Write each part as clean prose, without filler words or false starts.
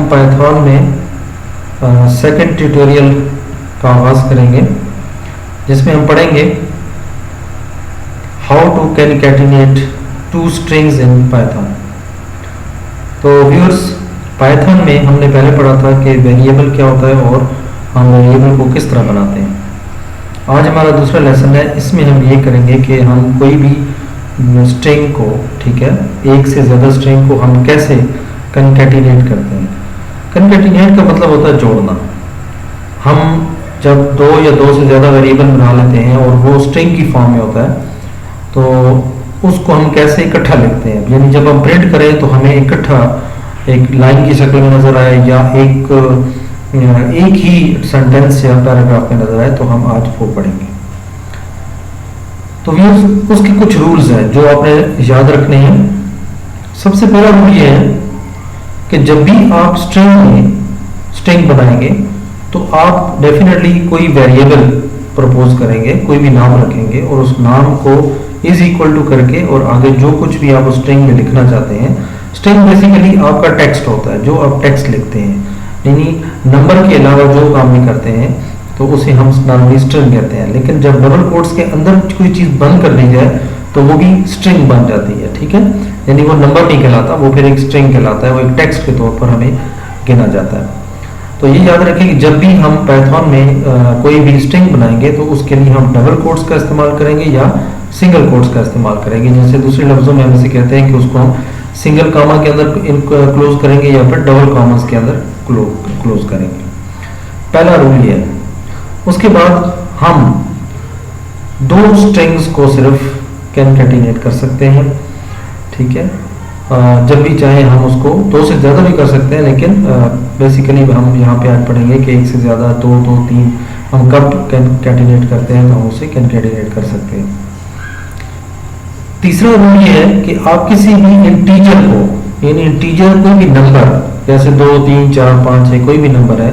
हम पाइथन में second tutorial का आगाज करेंगे, जिसमें हम पढ़ेंगे how to concatenate two strings in Python. तो व्यूअर्स, पाइथन में हमने पहले पढ़ा था कि वेरिएबल क्या होता है और हम वेरिएबल को किस तरह बनाते हैं। आज हमारा दूसरा लेसन है, इसमें हम ये करेंगे कि हम कोई भी स्ट्रिंग को, ठीक है, एक से ज़्यादा स्ट्रिंग को हम कैसे कनकैटिनेट करते हैं। कनकैटिनेट का मतलब होता है जोड़ना। हम जब दो या दो से ज़्यादा वेरिएबल बना लेते हैं और वो स्ट्रिंग की फॉर्म में होता है, तो उसको हम कैसे इकट्ठा लिखते हैं। यानी जब हम प्रिंट करें तो हमें इकट्ठा एक लाइन की शक्ल में नज़र आए या एक ही सेंटेंस या पैराग्राफ में नज़र आए, तो हम आज वो पढ़ेंगे। तो व्यूअर्स, उसके कुछ रूल्स हैं जो आपने याद रखने हैं। सबसे पहला रूल ये है कि जब भी आप स्ट्रिंग बनाएंगे तो आप डेफिनेटली कोई वेरिएबल प्रपोज करेंगे, कोई भी नाम रखेंगे और उस नाम को इज इक्वल टू करके और आगे जो कुछ भी आप उस स्ट्रिंग में लिखना चाहते हैं। स्ट्रिंग बेसिकली आपका टेक्स्ट होता है, जो आप टेक्स्ट लिखते हैं, यानी नंबर के अलावा जो काम भी करते हैं तो उसे हम नॉर्मली स्ट्रिंग कहते हैं। लेकिन जब डबल कोट्स के अंदर कोई चीज़ बंद कर दी जाए तो वो भी स्ट्रिंग बन जाती है, ठीक है। यानी वो नंबर नहीं कहलाता, वो फिर एक स्ट्रिंग कहलाता है, वो एक टेक्स्ट के तौर पर हमें गिना जाता है। तो ये याद रखें कि जब भी हम पाइथन में कोई भी स्ट्रिंग बनाएंगे तो उसके लिए हम डबल कोट्स का इस्तेमाल करेंगे या सिंगल कोट्स का इस्तेमाल करेंगे। जैसे दूसरे लफ्जों में हम इसे कहते हैं कि उसको हम सिंगल कामा के अंदर क्लोज करेंगे या फिर डबल कामास के अंदर क्लोज करेंगे। पहला रूल ये है। उसके बाद हम दो स्ट्रिंग्स को सिर्फ कैनकेटिनेट कर सकते हैं, ठीक है। जब भी चाहे हम उसको दो से ज़्यादा भी कर सकते हैं, लेकिन बेसिकली हम यहाँ पे आज पढ़ेंगे कि एक से ज़्यादा, दो, तीन हम कब कैनकेटिनेट करते हैं तो हम उसे कैनकेटिनेट कर सकते हैं। तीसरा रूल ये है कि आप किसी भी इंटीजर को, यानी इंटीजर कोई भी नंबर, जैसे 2, 3, 4, 5, 6 कोई भी नंबर है,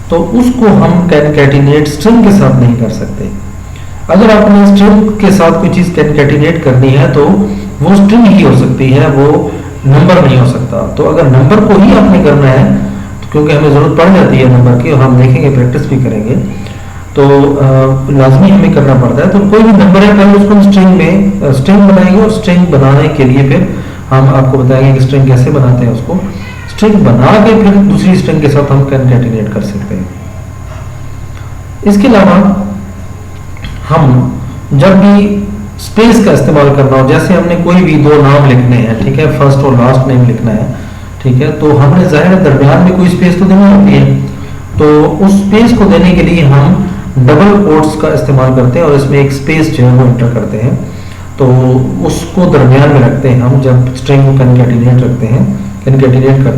तो उसको हम कैनकेटिनेट स्ट्रिंग के साथ नहीं कर सकते। अगर आपने स्ट्रिंग के साथ कोई चीज़ कैनकेटिनेट करनी है तो वो स्ट्रिंग ही हो सकती है, वो नंबर नहीं हो सकता। तो अगर नंबर को ही आपने करना है, तो क्योंकि हमें ज़रूरत पड़ जाती है नंबर की और हम देखेंगे, प्रैक्टिस भी करेंगे, तो लाजमी हमें करना पड़ता है। तो कोई भी नंबर है, पहले उसको स्ट्रिंग बनाएंगे और स्ट्रिंग बनाने के लिए फिर हम आपको बताएंगे कि स्ट्रिंग कैसे बनाते हैं। उसको स्ट्रिंग बना के फिर दूसरी स्ट्रिंग के साथ हम कैनकेटिनेट कर सकते हैं। इसके अलावा हम जब भी स्पेस का इस्तेमाल करना हो, जैसे हमने कोई भी दो नाम लिखने हैं, ठीक है, फर्स्ट और लास्ट नेम लिखना है, ठीक है, तो हमने जाहिर दरमियान में कोई स्पेस तो देनी होती है। तो उस स्पेस को देने के लिए हम डबल कोट्स का इस्तेमाल करते हैं और इसमें एक स्पेस जो है वो एंटर करते हैं, तो उसको दरमियान में रखते हैं हम। जब स्ट्रिंग को कैनकेटिनेट करते हैं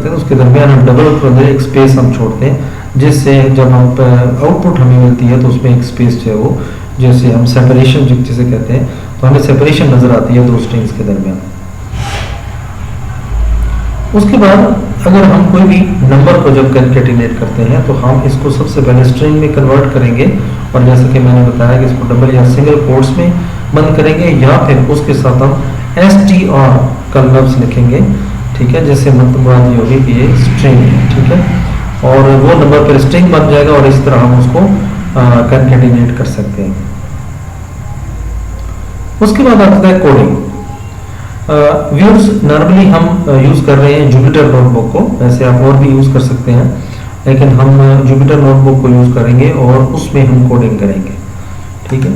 तो उसके दरमियान हम डबल को एक स्पेस हम छोड़ते हैं, जिससे जब हम आउटपुट हमें मिलती है तो उसमें एक स्पेस जो है वो, जैसे हम सेपरेशन जिसे कहते हैं, तो हमें सेपरेशन नजर आती है दो स्ट्रिंग्स के दरमियान। उसके बाद अगर हम कोई भी नंबर को जब कैनकेटिनेट करते हैं तो हम इसको सबसे पहले स्ट्रिंग में कन्वर्ट करेंगे, और जैसे कि मैंने बताया कि इसको डबल या सिंगल कोट्स में बंद करेंगे, या फिर उसके साथ हम str का लफ्ज लिखेंगे, ठीक है, जैसे मतलब ये होगी कि ये स्ट्रिंग है, ठीक है, और वो नंबर पर स्ट्रिंग बन जाएगा और इस तरह हम उसको कैनकेटिनेट कर सकते हैं। उसके बाद आता है कोडिंग। व्यूअर्स, नॉर्मली हम यूज़ कर रहे हैं जुपिटर नोटबुक को, वैसे आप और भी यूज़ कर सकते हैं, लेकिन हम जुपिटर नोटबुक को यूज़ करेंगे और उसमें हम कोडिंग करेंगे, ठीक है।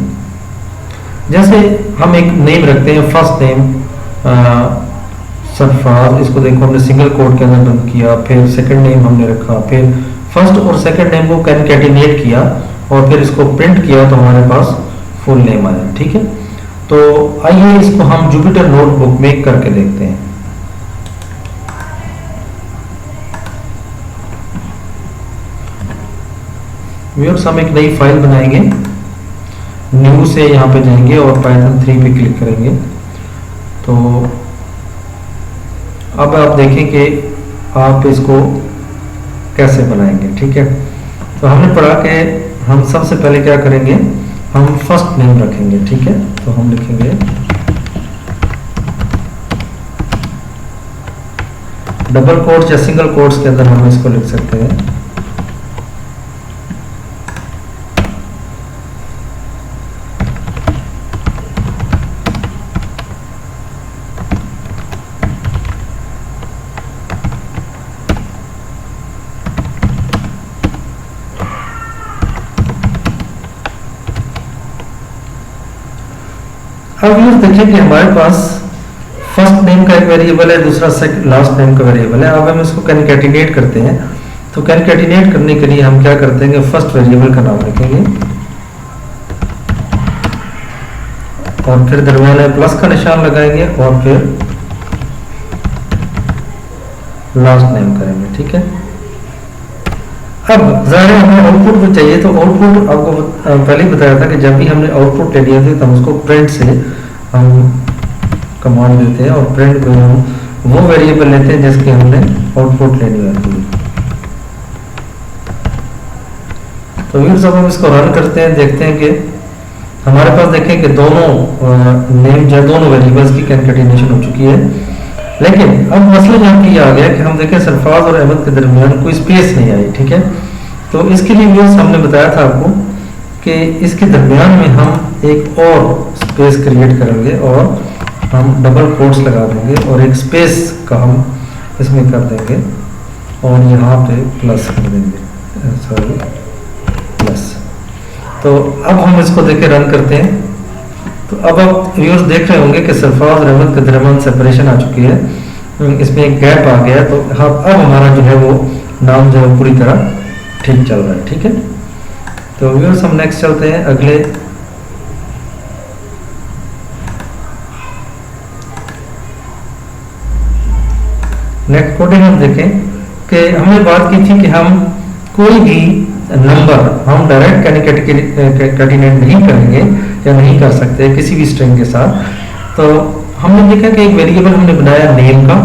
जैसे हम एक नेम रखते हैं, फर्स्ट नेम सरफराज, इसको देखो हमने सिंगल कोट के अंदर बंद किया, फिर सेकंड नेम हमने रखा, फिर फर्स्ट और सेकंड नेम को कैनकेटिनेट किया और फिर इसको प्रिंट किया तो हमारे पास फुल नेम आया, ठीक है। तो आइए इसको हम जुपिटर नोटबुक में करके देखते हैं। व्यूअर्स, हम एक नई फाइल बनाएंगे, न्यू से यहाँ पे जाएंगे और पाइथन 3 पे क्लिक करेंगे। तो अब आप देखें कि आप इसको कैसे बनाएंगे, ठीक है। तो हमने पढ़ा कि हम सबसे पहले क्या करेंगे, हम फर्स्ट नेम रखेंगे, ठीक है। तो हम लिखेंगे डबल कोट्स या सिंगल कोट्स के अंदर हम इसको लिख सकते हैं। अब ये देखिए कि हमारे पास फर्स्ट नेम का एक वेरिएबल है, दूसरा लास्ट नेम का वेरिएबल है। अब हम इसको कैनकेटिनेट करते हैं। तो कैनकेटिनेट करने के लिए हम क्या करते हैं कि फर्स्ट वेरिएबल का नाम लिखेंगे और फिर दरमियान में प्लस का निशान लगाएंगे और फिर लास्ट नेम करेंगे। ठीक है। अब जाहिर है हमें आउटपुट भी चाहिए, तो आउटपुट आपको पहले ही बताया था कि जब भी हमने आउटपुट ले लिया था तो हम उसको प्रिंट से हम कमांड देते हैं और प्रिंट में हम वो वेरिएबल लेते हैं जिसके हमने आउटपुट लेनी होती है। तो व्यूअर्स अब हम इसको रन करते हैं, देखते हैं कि हमारे पास देखें कि दोनों नेम जो दोनों वेरिएबल्स की कैनकेटिनेशन हो चुकी है। लेकिन अब मसला यहाँ पे आ गया कि हम देखें सरफराज और अहमद के दरमियान कोई स्पेस नहीं आई। ठीक है। तो इसके लिए व्यूअर्स हमने बताया था आपको कि इसके दरमियान में हम एक और स्पेस क्रिएट करेंगे और हम डबल कोट्स लगा देंगे और एक स्पेस का हम इसमें कर देंगे और यहाँ पे प्लस कर देंगे, सॉरी प्लस। तो अब हम इसको देखे रन करते हैं। तो अब आप व्यूअर्स देख रहे होंगे कि सरफराज और अहमद के दरमियान सेपरेशन आ चुकी है, इसमें एक गैप आ गया। तो अब हमारा जो है वो नाम जो है पूरी तरह ठीक चल रहा है। ठीक है। तो व्यूअर्स हम नेक्स्ट चलते हैं अगले नेक्स्ट कोडिंग। हम देखें कि हमने बात की थी कि हम कोई भी नंबर हम डायरेक्ट कैनकेटिनेट नहीं करेंगे या नहीं कर सकते किसी भी स्ट्रिंग के साथ। तो हमने देखा कि एक वेरिएबल हमने बनाया नेम का,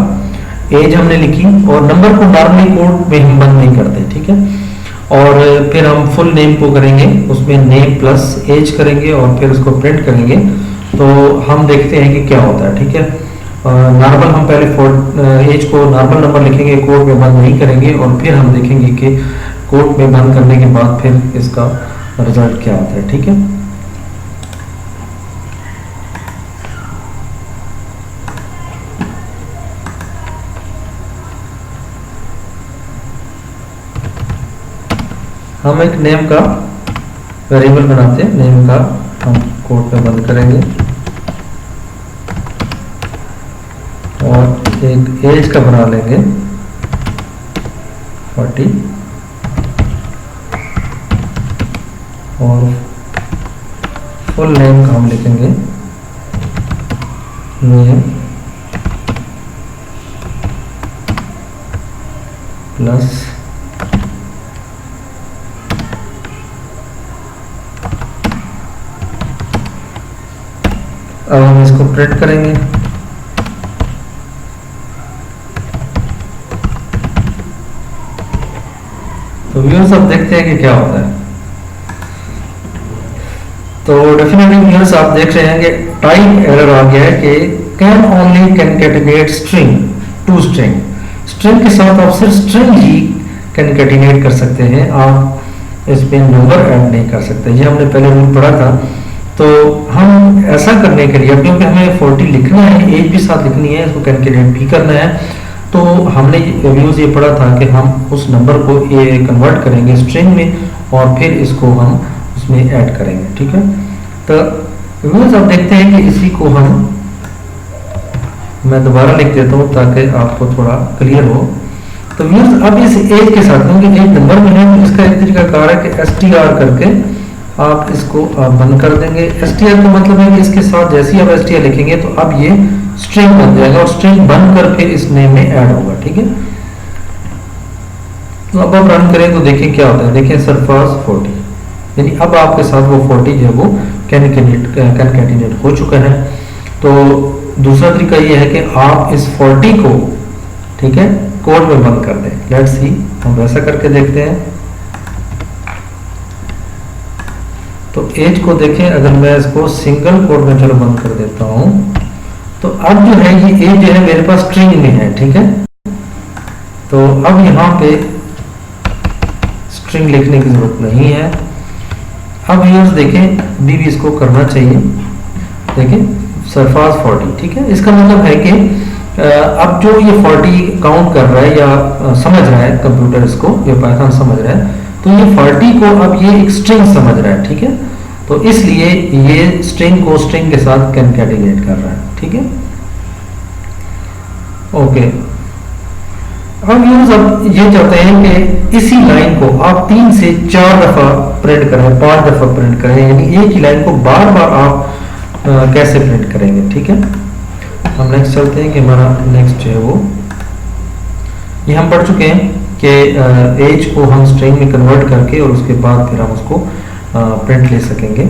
एज हमने लिखी और नंबर को नॉर्मली कोड में हम बंद नहीं करते। ठीक है। और फिर हम फुल नेम को करेंगे, उसमें नेम प्लस एज करेंगे और फिर उसको प्रिंट करेंगे। तो हम देखते हैं कि क्या होता है। ठीक है। नॉर्मल हम पहले एज को नॉर्मल नंबर लिखेंगे, कोड में बंद नहीं करेंगे और फिर हम देखेंगे कि कोड में बंद करने के बाद फिर इसका रिजल्ट क्या आता है। ठीक है। हम एक नेम का वेरिएबल बनाते हैं, नेम का हम कोड में बंद करेंगे और एक एज का बना लेंगे 40 और फुल नेम का हम लिखेंगे नेम प्लस अब हम इसको प्रिंट करेंगे। तो व्यूअर्स अब देखते हैं कि क्या होता है। तो डेफिनेटली व्यूअर्स आप देख रहे हैं कि टाइप एरर आ गया है कि can only concatenate string to string. String के साथ आप सिर्फ स्ट्रिंग ही कैनकेटिनेट कर सकते हैं, आप इसमें नंबर ऐड नहीं कर सकते। ये हमने पहले रूल पढ़ा था। तो हम ऐसा करने के लिए, क्योंकि हमें 40 लिखना है, एज भी साथ लिखनी है, इसको कैलकुलेट भी करना है, तो हमने व्यूज ये पढ़ा था कि हम उस नंबर को ये कन्वर्ट करेंगे स्ट्रिंग में और फिर इसको हम उसमें ऐड करेंगे। ठीक है। तो व्यूज अब देखते हैं कि इसी को मैं दोबारा लिख देता हूँ ताकि आपको थोड़ा क्लियर हो। तो व्यूज अब इस एज के साथ, क्योंकि एज नंबर में है, तो इसका एक तरीका कार है कि str करके आप इसको बंद कर देंगे। str का मतलब है कि इसके साथ जैसे ही आप str लिखेंगे तो अब ये स्ट्रिंग बन जाएगा और स्ट्रिंग बनकर फिर इस नेम में ऐड होगा। ठीक है। तो अब आप रन करें तो देखें क्या होता है। देखें सरफराज 40, यानी अब आपके साथ वो 40 जो है वो कैनकेटिनेट हो चुका है। तो दूसरा तरीका ये है कि आप इस 40 को, ठीक है, कोड में बंद कर दें। लेट्स सी, हम वैसा करके देखते हैं। तो एज को देखें, अगर मैं इसको सिंगल कोड में चलो बंद कर देता हूं, तो अब जो है ये एज जो है मेरे पास स्ट्रिंग में है। ठीक है। तो अब यहाँ पे स्ट्रिंग लिखने की जरूरत नहीं है। अब व्यूअर्स देखें, अभी भी इसको करना चाहिए। देखें सरफाज 40, ठीक है। इसका मतलब है कि अब जो ये 40 काउंट कर रहा है या समझ रहा है कंप्यूटर, इसको ये पाइथन समझ रहा है, तो ये 40 को अब ये एक स्ट्रिंग समझ रहा है, ठीक है। तो इसलिए ये स्ट्रिंग को स्ट्रिंग के साथ कॉन्कैटिनेट कर रहा है, ठीक है। ओके, अब यूज अब ये चाहते हैं कि इसी लाइन को आप 3 से 4 दफा प्रिंट करें, 5 दफा प्रिंट करें, यानी एक ही लाइन को बार बार आप कैसे प्रिंट करेंगे, ठीक है। हम नेक्स्ट चलते हैं कि हमारा नेक्स्ट जो है वो ये हम पढ़ चुके हैं कि एज को हम स्ट्रिंग में कन्वर्ट करके और उसके बाद फिर हम उसको प्रिंट ले सकेंगे।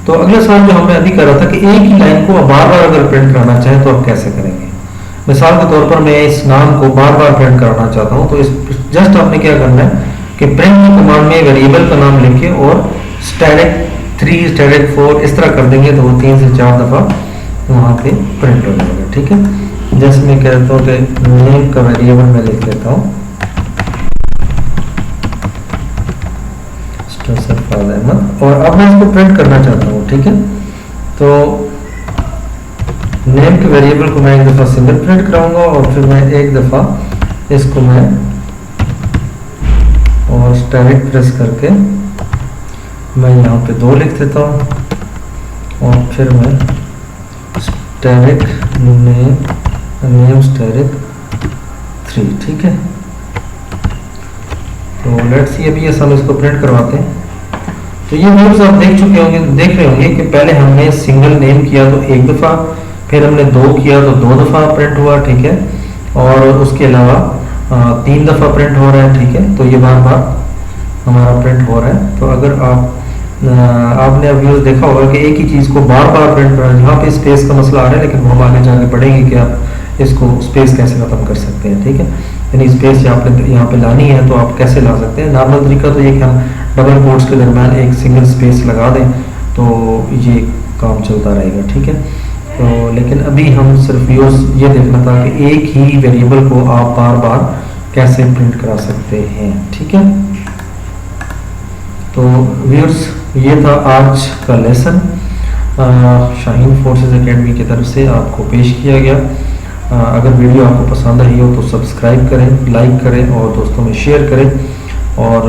तो अगला सवाल जो हमने अभी करा था कि एक ही लाइन को बार बार अगर प्रिंट करना चाहें तो आप कैसे करेंगे। मिसाल के तौर पर मैं इस नाम को बार बार प्रिंट कराना चाहता हूं, तो इस जस्ट आपने क्या करना है कि प्रिंट की कमांड में वेरिएबल का नाम लिखे और स्टैटिक 3 स्टैटिक 4 इस तरह कर देंगे, तो वो 3 से 4 दफा वहां पे प्रिंट हो जाएगा, ठीक है। जैसे मैं कहता हूँ कि नेम का वेरिएबल मैं लिख लेता हूँ सरफराज अहमद, और अब मैं इसको प्रिंट करना चाहता हूँ, ठीक है। तो नेम के वेरिएबल को मैं एक दफा सिंगल प्रिंट कराऊंगा और फिर मैं एक दफा इसको मैं और स्टैटिक प्रेस करके मैं यहाँ पे 2 लिख देता हूँ और फिर मैं स्टैटिक नेम स्टैटिक 3, ठीक है। तो लेट्स सी अभी हम इसको प्रिंट करवाते हैं। तो ये व्यूज आप देख चुके होंगे, देख रहे होंगे कि पहले हमने सिंगल नेम किया तो एक दफा, फिर हमने 2 किया तो 2 दफा प्रिंट हुआ, ठीक है। और उसके अलावा 3 दफा प्रिंट हो रहा है, ठीक है। तो ये बार बार हमारा प्रिंट हो रहा है। तो अगर आपने अब व्यूज देखा होगा कि एक ही चीज को बार बार प्रिंट कर रहा है। यहाँ पे स्पेस का मसला आ रहा है, लेकिन हम आगे जाके पढ़ेंगे कि आप इसको स्पेस कैसे खत्म कर सकते हैं, ठीक है। यानी स्पेस यहाँ पे लानी है तो आप कैसे ला सकते हैं। नॉर्मल तरीका तो ये कि हम डबल कोट्स के दरम्यान एक सिंगल स्पेस लगा दें तो ये काम चलता रहेगा, ठीक है। तो लेकिन अभी हम सिर्फ ये देखना था कि एक ही वेरिएबल को आप बार बार कैसे प्रिंट करा सकते हैं, ठीक है। तो व्यूअर्स ये था आज का लेसन शाहीन फोर्सेस एकेडमी की तरफ से आपको पेश किया गया। अगर वीडियो आपको पसंद आई हो तो सब्सक्राइब करें, लाइक करें और दोस्तों में शेयर करें। और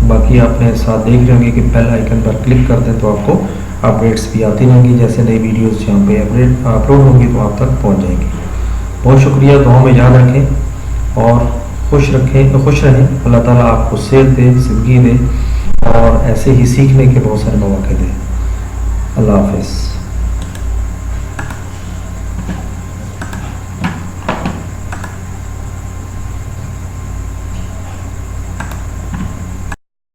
बाकी आपने साथ देख रहे होंगे कि बेल आइकन पर क्लिक कर दें तो आपको अपडेट्स भी आती रहेंगी। जैसे नई वीडियोस जहाँ पे अपलोड होंगी तो आप तक पहुँच जाएंगी। बहुत शुक्रिया, दुआ में याद रखें और खुश रहें। अल्लाह ताला आपको सेहत दे, ज़िंदगी दे और ऐसे ही सीखने के बहुत सारे मौके दे। अल्लाह हाफिज़।